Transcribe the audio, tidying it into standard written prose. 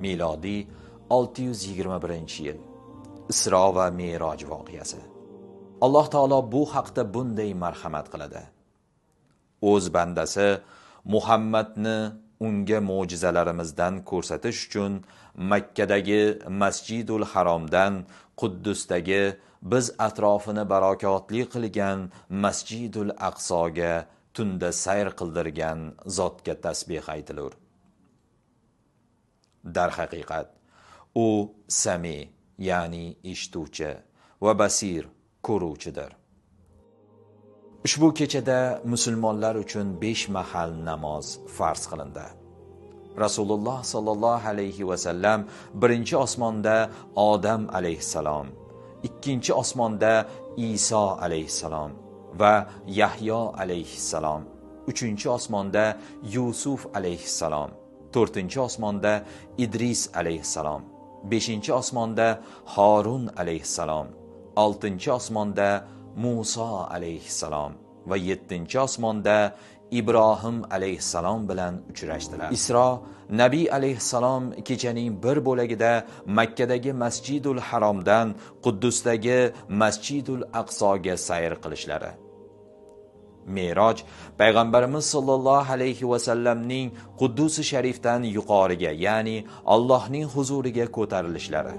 milodiy 621-yil. Isro va Me'roj voqeasi. Alloh taolo bu haqda bunday marhamat qiladi. O'z bandasi Muhammadni unga mo'jizalarimizdan ko'rsatish uchun Makkadagi Masjidul Haromdan Quddusdagi biz atrofini barakotli qilgan Masjidul Aqsoga tunda sayr qildirgan zotga tasbih aytilur. Dar haqiqat, u Sami, ya'ni eshituvchi va Basir, ko'ruvchidir. Ushbu kechada musulmonlar uchun 5 mahal namoz farz qilindi. Rasululloh sallallohu alayhi va sallam birinchi osmonda Odam alayhissalom, ikkinchi osmonda Iso alayhissalom va Yahyo alayhissalom, uchinchi osmonda Yusuf alayhissalom, to'rtinchi osmonda Idris alayhissalom, beshinchi osmonda Harun alayhissalom, oltinchi osmonda Musa alayhissalom va 7-chi osmonda Ibrohim alayhissalom bilan uchrashdilar. Isro Nabiy alayhissalom kechaning bir bo'lagida Makkadagi Masjidul Haromdan Quddusdagi Masjidul Aqsoga sayr qilishlari. Me'roj payg'ambarimiz sollallohu alayhi va sallamning Quddus sharifdan yuqoriga, ya'ni Allohning huzuriga ko'tarilishlari.